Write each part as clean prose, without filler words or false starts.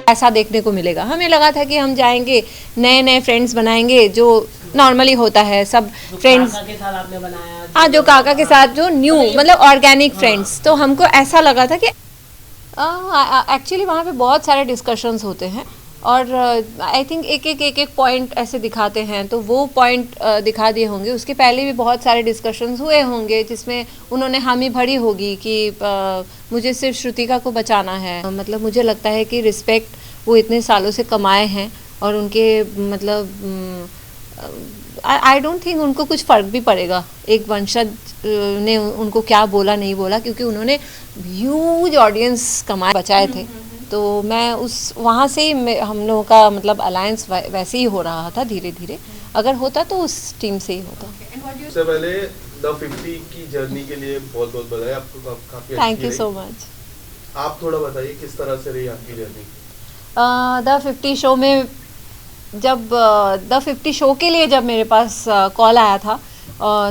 ऐसा देखने को मिलेगा। हमें लगा था कि हम जाएंगे, नए नए फ्रेंड्स बनाएंगे, जो नॉर्मली होता है सब फ्रेंड्स के साथ आपने बनाया। हाँ, जो काका के साथ जो न्यू मतलब ऑर्गेनिक फ्रेंड्स, तो हमको ऐसा लगा था कि एक्चुअली वहाँ पे बहुत सारे डिस्कशंस होते हैं और आई थिंक एक पॉइंट ऐसे दिखाते हैं, तो वो पॉइंट दिखा दिए होंगे। उसके पहले भी बहुत सारे डिस्कशंस हुए होंगे जिसमें उन्होंने हामी भरी होगी कि मुझे सिर्फ श्रुतिका को बचाना है। मतलब मुझे लगता है कि रिस्पेक्ट वो इतने सालों से कमाए हैं और उनके मतलब आई डोंट थिंक उनको कुछ फ़र्क भी पड़ेगा एक वंशज ने उनको क्या बोला नहीं बोला, क्योंकि उन्होंने ह्यूज ऑडियंस कमाए बचाए थे। तो मैं उस वहाँ से ही हम लोगों का मतलब अलायंस वैसे ही हो रहा था धीरे धीरे। अगर होता तो उस टीम से ही होता। सबसे पहले द 50 की जर्नी के लिए बहुत बहुत बधाई आपको, काफ़ी थैंक यू सो मच। आप थोड़ा बताइए किस तरह से रही आपकी जर्नी? द 50 शो में जब द 50 शो के लिए जब मेरे पास कॉल आया था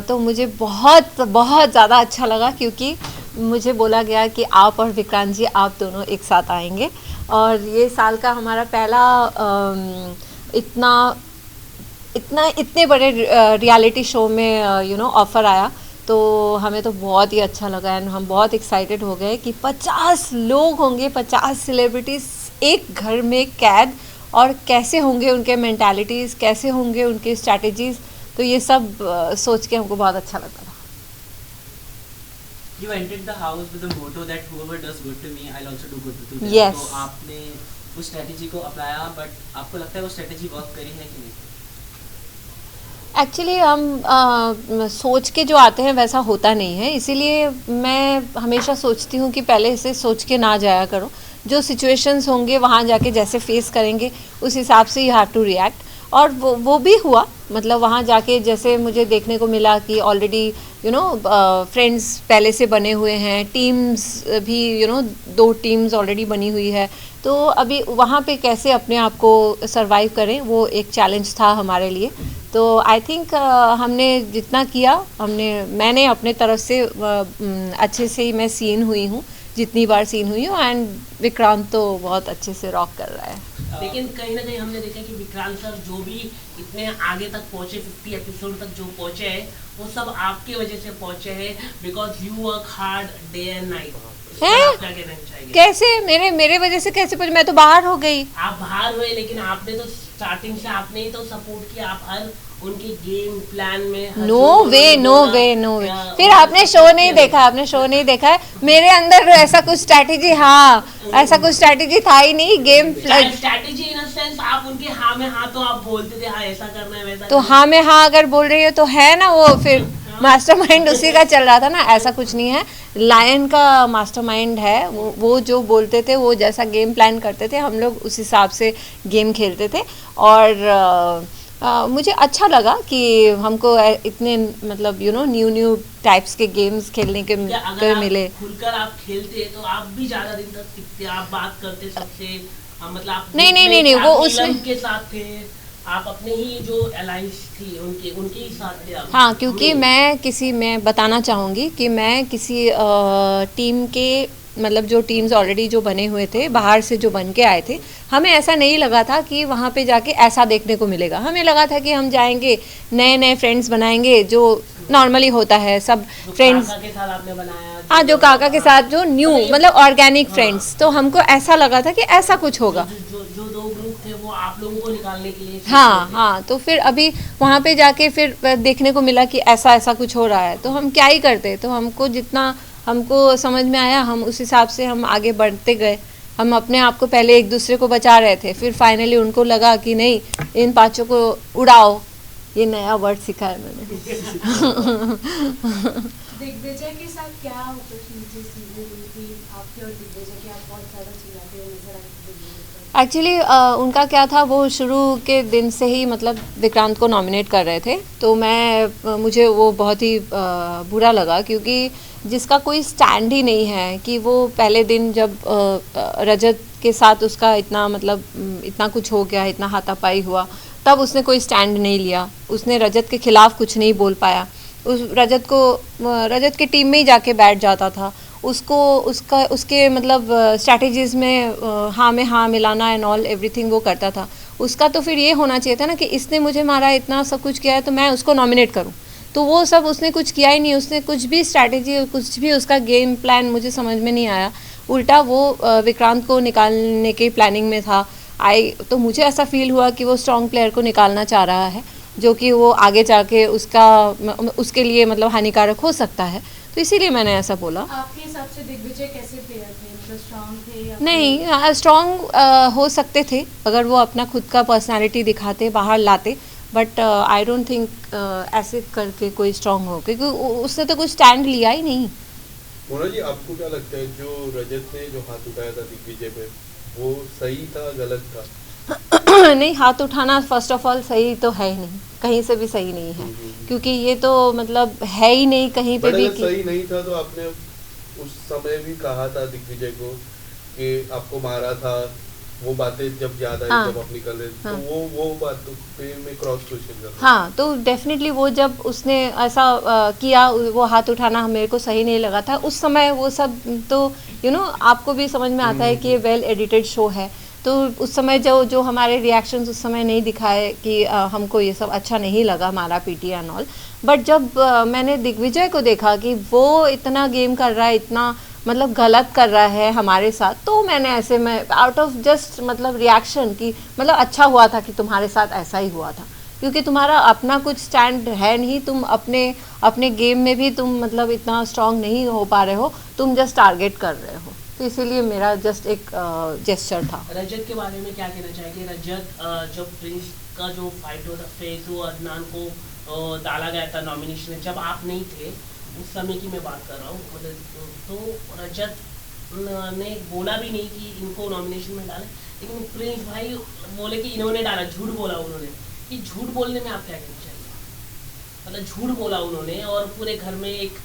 तो मुझे बहुत बहुत ज़्यादा अच्छा लगा, क्योंकि मुझे बोला गया कि आप और विक्रांत जी आप दोनों एक साथ आएंगे। और ये साल का हमारा पहला इतने बड़े रियलिटी शो में ऑफ़र आया, तो हमें तो बहुत ही अच्छा लगा एंड हम बहुत एक्साइटेड हो गए कि 50 लोग होंगे, 50 सेलिब्रिटीज़ एक घर में कैद, और कैसे होंगे उनके मेंटालिटीज़, कैसे होंगे उनके स्ट्रैटेजीज़। तो ये सब सोच के हमको बहुत अच्छा लगता था। You entered the house with the motto that whoever does good to me, I'll also do good to them. Yes. तो आपने उस स्ट्रेटेजी को अपनाया, बट आपको लगता है वो स्ट्रेटेजी वर्क करी है कि नहीं? एक्चुअली हम सोच के जो आते हैं वैसा होता नहीं है, इसीलिए मैं हमेशा सोचती हूँ कि पहले से सोच के ना जाया करो। जो सिचुएशंस होंगे वहाँ जाके जैसे फेस करेंगे उस हिसाब से यू हैव टू रिएक्ट। और वो भी हुआ, मतलब वहाँ जाके जैसे मुझे देखने को मिला कि ऑलरेडी फ्रेंड्स पहले से बने हुए हैं, टीम्स भी 2 टीम्स ऑलरेडी बनी हुई है। तो अभी वहाँ पे कैसे अपने आप को सरवाइव करें, वो एक चैलेंज था हमारे लिए। तो आई थिंक हमने जितना किया, मैंने अपने तरफ से अच्छे से ही मैं सीन हुई हूँ, जितनी बार सीन हुई हूँ। एंड विक्रांत तो बहुत अच्छे से रॉक कर रहा है। लेकिन कहीं ना कहीं हमने देखा कि विक्रांत सर जो भी इतने आगे तक पहुंचे, 50 एपिसोड तक जो पहुंचे हैं, वो सब आपकी वजह से पहुंचे हैं, because you work hard day and night. कैसे मेरे वजह से कैसे पहुंचे? मैं तो बाहर हो गई। आप बाहर हुए, लेकिन आपने तो स्टार्टिंग से आपने ही तो सपोर्ट किया। आप हर उनके गेम प्लान में नो वे। फिर आपने शो नहीं देखा है। मेरे अंदर ऐसा कुछ स्ट्रैटेजी, ऐसा कुछ स्ट्रैटेजी था ही नहीं। Game strategy in a sense आप उनके हाँ में हाँ तो आप बोलते थे, हाँ ऐसा करना है वैसा। तो हाँ में हाँ अगर बोल रही हो तो है ना, वो फिर मास्टरमाइंड उसी का चल रहा था ना। ऐसा कुछ नहीं है, लायन का मास्टरमाइंड है वो जो बोलते थे, वो जैसा गेम प्लान करते थे, हम लोग उस हिसाब से गेम खेलते थे। और मुझे अच्छा लगा कि हमको इतने मतलब न्यू टाइप्स के गेम्स खेलने के मिले। खुलकर आप खेलते तो आप भी ज्यादा दिन तक टिकते, आप बात करते सबसे, मतलब आप नहीं वो उसमें के साथ थे, आप अपने ही जो अलायंस थी उनके ही साथ थे आप। हाँ, क्योंकि मैं बताना चाहूँगी कि मैं किसी टीम के मतलब जो टीम्स ऑलरेडी जो बने हुए थे, बाहर से जो बन के आए थे, हमें ऐसा नहीं लगा था कि वहाँ पे जाके ऐसा देखने को मिलेगा। हमें लगा था कि हम जाएंगे, नए नए फ्रेंड्स बनाएंगे, जो नॉर्मली होता है सब फ्रेंड्स। के साथ आपने बनाया हाँ, जो काका के साथ जो न्यू मतलब ऑर्गेनिक फ्रेंड्स। तो हमको ऐसा लगा था कि ऐसा कुछ होगा। जो 2 ग्रुप थे वो आप लोगों को निकालने के लिए। हाँ। तो फिर अभी वहाँ पे जाके फिर देखने को मिला कि ऐसा कुछ हो रहा है, तो हम क्या ही करते। तो हमको समझ में आया, हम उस हिसाब से हम आगे बढ़ते गए। हम अपने आप को पहले एक दूसरे को बचा रहे थे, फिर फाइनली उनको लगा कि नहीं, इन 5 को उड़ाओ। ये नया वर्ड सीखा है मैंने। दिग्विजय के साथ क्या अपॉर्चुनिटीज मिली थी आपके और दिग्विजय की? आप बहुत ज़्यादा चिल्लाते हुए नजर आते थे। एक्चुअली उनका क्या था, वो शुरू के दिन से ही मतलब विक्रांत को नॉमिनेट कर रहे थे। तो मुझे वो बहुत ही बुरा लगा, क्योंकि जिसका कोई स्टैंड ही नहीं है, कि वो पहले दिन जब रजत के साथ उसका इतना कुछ हो गया, इतना हाथापाई हुआ, तब उसने कोई स्टैंड नहीं लिया। उसने रजत के खिलाफ कुछ नहीं बोल पाया। रजत की टीम में ही जाके बैठ जाता था। उसको उसके मतलब स्ट्रैटेजीज़ में हाँ में हाँ मिलाना एंड ऑल एवरीथिंग वो करता था। उसका तो फिर ये होना चाहिए था ना कि इसने मुझे मारा, इतना सब कुछ किया है, तो मैं उसको नॉमिनेट करूँ। तो वो सब उसने कुछ किया ही नहीं, उसने कुछ भी स्ट्रैटेजी, कुछ भी उसका गेम प्लान मुझे समझ में नहीं आया। उल्टा वो विक्रांत को निकालने की प्लानिंग में था। तो मुझे ऐसा फील हुआ कि वो स्ट्रॉन्ग प्लेयर को निकालना चाह रहा है, जो कि वो आगे जाके उसके लिए मतलब हानिकारक हो सकता है। तो इसीलिए मैंने ऐसा बोला। आपके हिसाब से दिग्विजय कैसे प्लेयर थे, मतलब स्ट्रांग थे या नहीं, स्ट्रॉन्ग हो सकते थे अगर वो अपना खुद का पर्सनालिटी दिखाते, बाहर लाते, बट आई डोंट थिंक ऐसे करके कोई स्ट्रॉन्ग हो, क्योंकि उसने तो कुछ स्टैंड लिया ही नहीं। मोना जी, आपको क्या लगता है जो रजत ने जो हाथ उठाया था दिग्विजय पे, वो सही था गलत था? नहीं, हाथ उठाना फर्स्ट ऑफ ऑल सही तो है ही नहीं, कहीं से भी सही नहीं है, क्योंकि ये तो मतलब है ही नहीं कहीं पे भी। सही नहीं था तो आपने उस समय भी कहा था दिग्विजय को कि आपको मारा था, वो बातें जब याद आई, हाँ, जब आप निकल रहे थे, हाँ, तो वो बात पे मैं क्रॉस क्वेश्चन कर रहा हूं। हाँ, तो डेफिनेटली वो जब उसने ऐसा किया, वो हाथ उठाना मेरे को सही नहीं लगा था उस समय। वो सब तो आपको भी समझ में आता है कि ये वेल एडिटेड शो है, तो उस समय जो हमारे रिएक्शंस उस समय नहीं दिखाए कि हमको ये सब अच्छा नहीं लगा, हमारा पीटी एंड ऑल। बट जब मैंने दिग्विजय को देखा कि वो इतना गेम कर रहा है, इतना मतलब गलत कर रहा है हमारे साथ, तो मैंने ऐसे में आउट ऑफ जस्ट मतलब रिएक्शन की मतलब अच्छा हुआ था कि तुम्हारे साथ ऐसा ही हुआ था, क्योंकि तुम्हारा अपना कुछ स्टैंड है नहीं, तुम अपने गेम में भी तुम मतलब इतना स्ट्रांग नहीं हो पा रहे हो, तुम जस्ट टारगेट कर रहे हो। तो इसीलिए मेरा जस्ट एक जेस्चर था। रजत के बारे में क्या कहना चाहेंगे? रजत जब प्रिंस का जो फाइट होता फेजू अदनान को डाला गया था नॉमिनेशन में, जब आप नहीं थे उस समय की मैं बात कर रहा हूँ, तो रजत ने बोला भी नहीं कि इनको नॉमिनेशन में डालें, लेकिन प्रिंस भाई बोले कि इन्होंने डाला, झूठ बोला उन्होंने। कि झूठ बोलने में आप क्या कहना चाहिए? मतलब झूठ बोला उन्होंने और पूरे घर में एक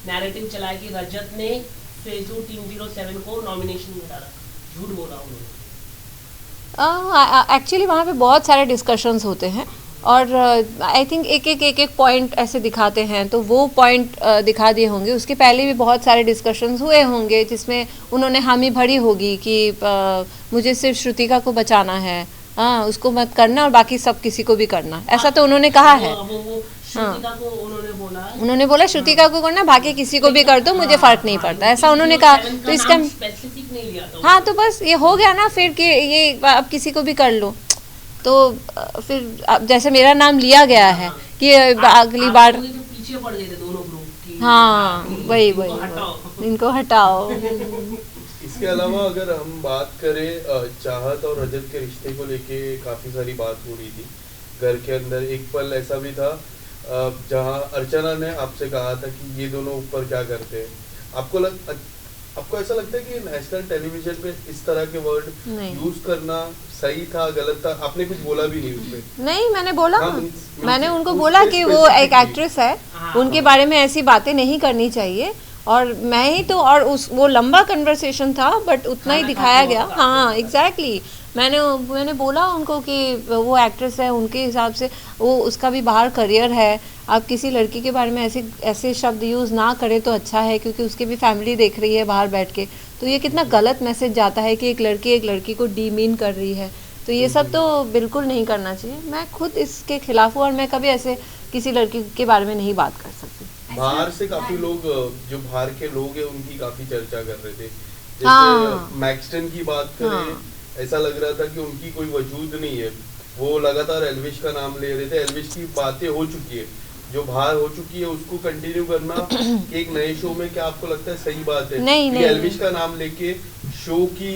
नैरेटिव चलाया कि रजत ने फेजू टीम 07 को नॉमिनेशन में डाला, झूठ बोला उन्होंने। एक्चुअली वहाँ पे बहुत सारे डिस्कशंस होते हैं, और आई थिंक एक पॉइंट ऐसे दिखाते हैं, तो वो पॉइंट दिखा दिए होंगे। उसके पहले भी बहुत सारे डिस्कशंस हुए होंगे जिसमें उन्होंने हामी भरी होगी कि मुझे सिर्फ श्रुतिका को बचाना है, हाँ उसको मत करना और बाकी सब किसी को भी करना, ऐसा तो उन्होंने कहा है। श्रुतिका को उन्होंने बोला श्रुतिका को करना, बाकी किसी को भी कर दो, मुझे फर्क नहीं पड़ता, ऐसा उन्होंने कहा। तो इसका स्पेसिफिक नहीं लिया था। हाँ, तो बस ये हो गया ना फिर कि ये अब किसी को भी कर लो, तो फिर अब जैसे मेरा नाम लिया गया है कि अगली बार पीछे पड़ गए थे दोनों ग्रुप की। हाँ, वही इनको हटाओ। इसके अलावा अगर हम बात करें चाहत और रजत के रिश्ते को लेके काफी सारी बात हो रही थी घर के अंदर। एक पल ऐसा भी था जहां अर्चना ने आपसे कहा था कि ये दोनों ऊपर क्या करते हैं। आपको ऐसा लगता है कि नेशनल टेलीविजन पे इस तरह के वर्ड यूज करना सही था गलत था? आपने कुछ बोला भी नहीं उसमें। नहीं, मैंने बोला, मैंने उनको बोला कि वो एक एक्ट्रेस है, उनके बारे में ऐसी बातें नहीं करनी चाहिए, और मैं ही तो, और वो लंबा कन्वर्सेशन था बट उतना ही दिखाया गया। हाँ एग्जैक्टली, मैंने बोला उनको कि वो एक्ट्रेस है, उनके हिसाब से वो उसका भी बाहर करियर है, आप किसी लड़की के बारे में ऐसे शब्द यूज़ ना करें तो अच्छा है, क्योंकि उसकी भी फैमिली देख रही है बाहर बैठ के। तो ये कितना गलत मैसेज जाता है कि एक लड़की को डीमीन कर रही है, तो ये सब तो बिल्कुल नहीं करना चाहिए। मैं खुद इसके खिलाफ हूँ और मैं कभी ऐसे किसी लड़की के बारे में नहीं बात कर सकती। बाहर से काफी लोग, जो बाहर के लोग हैं उनकी काफी चर्चा कर रहे थे, जैसे मैक्सटन की बात करें, ऐसा लग रहा था कि उनकी कोई वजूद नहीं है, वो लगातार एल्विश का नाम ले रहे थे। एल्विश की बातें हो चुकी है, जो बाहर हो चुकी है उसको कंटिन्यू करना एक नए शो में, क्या आपको लगता है सही बात है? नहीं, एल्विश का नाम लेके शो की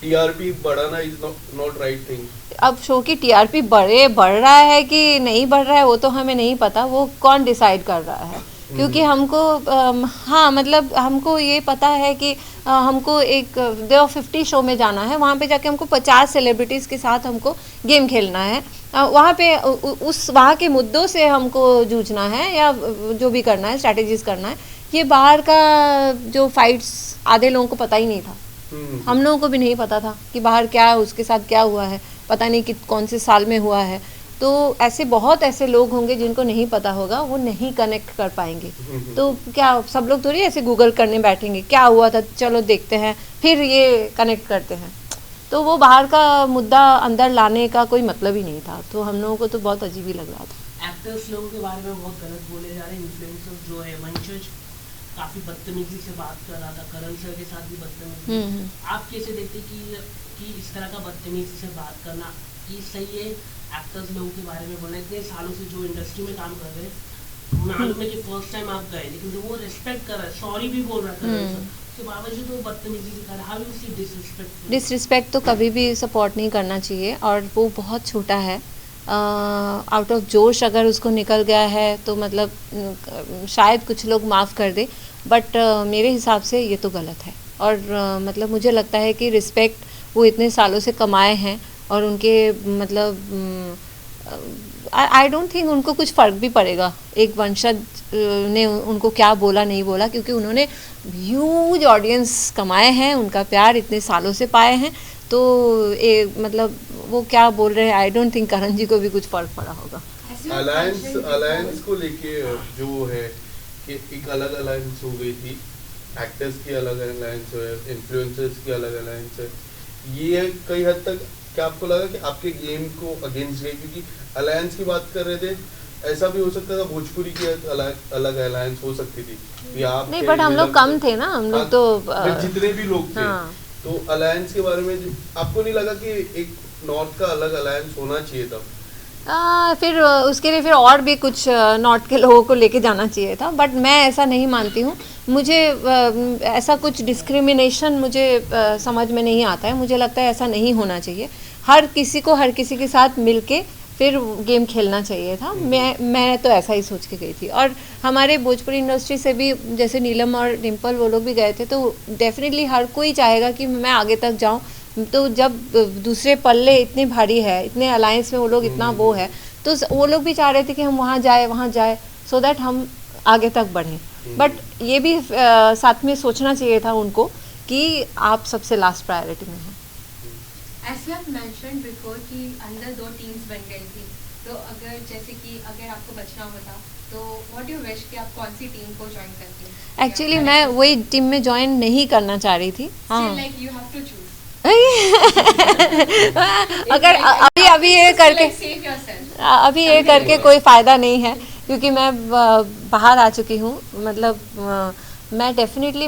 टीआरपी बढ़ाना इज नॉट राइट थिंग। अब शो की टीआरपी बढ़ रहा है कि नहीं बढ़ रहा है वो तो हमें नहीं पता, वो कौन डिसाइड कर रहा है, क्योंकि हमको हाँ मतलब हमको ये पता है कि हमको एक देव 50 शो में जाना है, वहाँ पे जाके हमको 50 सेलिब्रिटीज़ के साथ हमको गेम खेलना है, वहाँ पे वहाँ के मुद्दों से हमको जूझना है या जो भी करना है, स्ट्रैटेजीज करना है। ये बाहर का जो फाइट्स आधे लोगों को पता ही नहीं था, हम लोगों को भी नहीं पता था कि बाहर क्या उसके साथ क्या हुआ है, पता नहीं कि कौन से साल में हुआ है। तो ऐसे बहुत ऐसे लोग होंगे जिनको नहीं पता होगा, वो नहीं कनेक्ट कर पाएंगे। तो क्या सब लोग थोड़ी ऐसे गूगल करने बैठेंगे क्या हुआ था, चलो देखते हैं, फिर ये कनेक्ट करते हैं। तो वो बाहर का मुद्दा अंदर लाने का कोई मतलब ही नहीं था, तो हम लोगों को तो बहुत अजीब ही लग रहा था। एक्टर्स लोगों के बारे में बहुत गलत बोले जा रहे हैं। इन्फ्लुएंसर्स जो है, वंशज काफी बदतमीजी से बात कर रहा था, करण सर के साथ भी बदतमीजी। आप कैसे देखते कि इस तरह का बदतमीजी से बात करना कि सही है? एक्टर्स लोगों के बारे में बोलना, इतने सालों से जो इंडस्ट्री में काम कर रहे हैं, मालूम है कि फर्स्ट टाइम आप गए, लेकिन जो वो रिस्पेक्ट कर रहा है, सॉरी भी बोल रहा था, उसके बावजूद वो बदतमीजी दिखा रहा है। How you see disrespect? Disrespect तो कभी भी सपोर्ट नहीं करना चाहिए, और वो बहुत छोटा है। आउट ऑफ जोश अगर उसको निकल गया है तो मतलब शायद कुछ लोग माफ़ कर दे, बट मेरे हिसाब से ये तो गलत है। और मतलब मुझे लगता है कि रिस्पेक्ट वो इतने सालों से कमाए हैं, और उनके मतलब आई डोंट थिंक उनको कुछ फ़र्क भी पड़ेगा एक वंशज ने उनको क्या बोला नहीं बोला, क्योंकि उन्होंने ह्यूज ऑडियंस कमाए हैं, उनका प्यार इतने सालों से पाए हैं। तो मतलब वो क्या बोल रहे हैं, आई डोंट थिंक करण जी को भी कुछ फ़र्क पड़ा होगा। अलायंस को लेके जो है कि एक अलग अलायंस हो गई थी, एक्टर्स की अलग अलायंस है, इन्फ्लुएंसर्स की अलग अलायंस है। ये कई हद तक क्या आपको लगा कि आपके गेम को अगेंस्ट गई? क्योंकि अलायंस की बात कर रहे थे, ऐसा भी हो सकता था भोजपुरी की अलग अलायंस हो सकती थी। आप नहीं, बट हम लोग कम थे ना, हम लोग तो जितने भी लोग थे। तो अलायंस के बारे में आपको नहीं लगा कि एक नॉर्थ का अलग अलायंस होना चाहिए था? फिर उसके लिए फिर और भी कुछ नॉर्थ के लोगों को लेके जाना चाहिए था, बट मैं ऐसा नहीं मानती हूँ। मुझे ऐसा कुछ डिस्क्रिमिनेशन मुझे समझ में नहीं आता है। मुझे लगता है ऐसा नहीं होना चाहिए। हर किसी को हर किसी के साथ मिलके फिर गेम खेलना चाहिए था। मैं तो ऐसा ही सोच के गई थी। और हमारे भोजपुरी इंडस्ट्री से भी जैसे नीलम और डिम्पल वो लोग भी गए थे, तो डेफिनेटली हर कोई चाहेगा कि मैं आगे तक जाऊँ। तो जब दूसरे पल्ले इतने भारी है, इतने अलायंस में वो लोग इतना वो है, तो वो लोग भी चाह रहे थे कि हम वहाँ जाए सो दैट हम आगे तक बढ़ें। बट ये भी साथ में सोचना चाहिए था उनको कि आप सबसे लास्ट प्रायोरिटी में हैं। As you have mentioned before कि अंदर 2 टीम्स बन गई थी, तो अगर जैसे कि अगर आपको बचना होता तो व्हाट यू विश कि आप कौन सी टीम को ज्वाइन करती? एक्चुअली मैं वही टीम में ज्वाइन नहीं करना चाह रही थी। हाँ, like you have to choose. अगर अभी ये करके कोई फ़ायदा नहीं है, क्योंकि मैं बाहर आ चुकी हूँ। मतलब मैं डेफिनेटली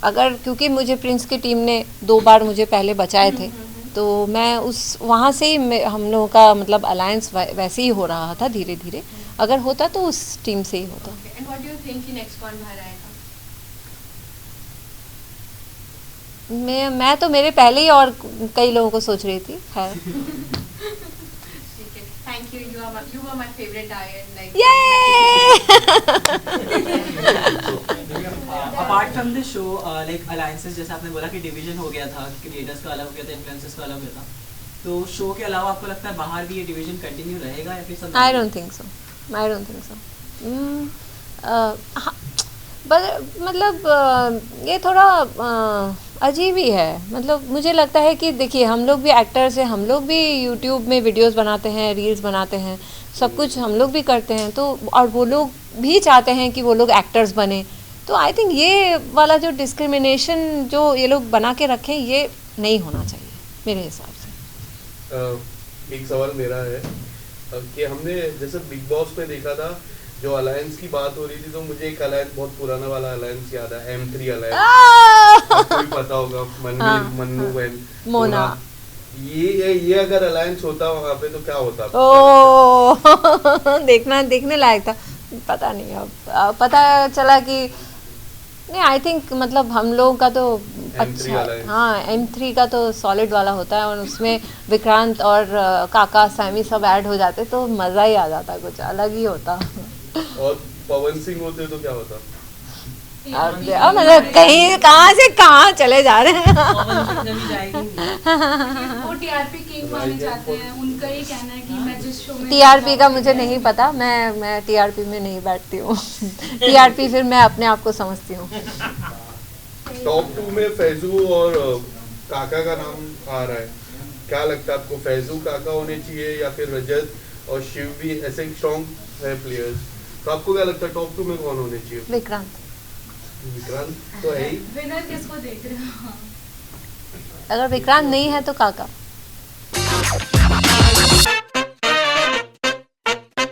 अगर क्योंकि मुझे प्रिंस की टीम ने 2 बार मुझे पहले बचाए थे, तो मैं वहाँ से ही हम लोगों का मतलब अलायंस वैसे ही हो रहा था धीरे धीरे। अगर होता तो उस टीम से ही होता। And what do you think कि नेक्स्ट कौन बाहर आएगा? मैं तो मेरे पहले ही और कई लोगों को सोच रही थी। खैर thank you, you were my favourite iron like. Apart from the show like alliances, जैसे आपने बोला कि डिवीजन हो गया था, क्रिएटर्स का अलग हो गया था, इन्फ्लुएंसर्स का अलग हो गया था, तो शो के अलावा आपको लगता है बाहर भी ये डिवीजन कंटिन्यू रहेगा या फिर सब? I don't think so. मतलब ये थोड़ा अजीब ही है। मतलब मुझे लगता है कि देखिए, हम लोग भी एक्टर्स हैं, हम लोग भी यूट्यूब में वीडियोस बनाते हैं, रील्स बनाते हैं, सब कुछ हम लोग भी करते हैं। तो और वो लोग भी चाहते हैं कि वो लोग एक्टर्स बने। तो आई थिंक ये वाला जो डिस्क्रिमिनेशन जो ये लोग बना के रखें, ये नहीं होना चाहिए मेरे हिसाब से। एक सवाल मेरा है कि हमने जैसे बिग बॉस में देखा था, जो अलायंस की बात हो रही थी, तो मुझे एक अलायंस बहुत पुराना वाला अलायंस याद है, M3 अलायंस। आपको भी पता होगा, मन्नू एंड मोना। ये अगर अलायंस होता वहाँ पे तो क्या होता? ओ देखने लायक था। पता नहीं, अब पता चला कि नहीं। आई थिंक मतलब हम लोगों का तो अच्छा, हाँ, M3 का तो सॉलिड वाला होता है, और उसमें विक्रांत और काका सैमी सब ऐड हो जाते तो मज़ा ही आ जाता, कुछ अलग ही होता। और पवन सिंह होते तो क्या होता? मतलब कहीं कहाँ से कहाँ चले जा रहे हैं। वो टीआरपी किंग माने जाते हैं, उनका ये कहना है कि मैं जिस शो में टीआरपी का मुझे नहीं पता, मैं टीआरपी में नहीं बैठती हूँ। टीआरपी फिर मैं अपने आप को समझती हूँ। टॉप 2 में फैजू और काका का नाम आ रहा है, क्या लगता है आपको, फैजू काका होने चाहिए या फिर रजत और शिव भी ऐसे स्ट्रॉन्ग है प्लेयर्स, तो आपको क्या लगता है टॉप 2 में कौन होने चाहिए? विक्रांत। विक्रांत तो है ही। विनर किसको देख रहे हो? अगर विक्रांत नहीं है तो काका।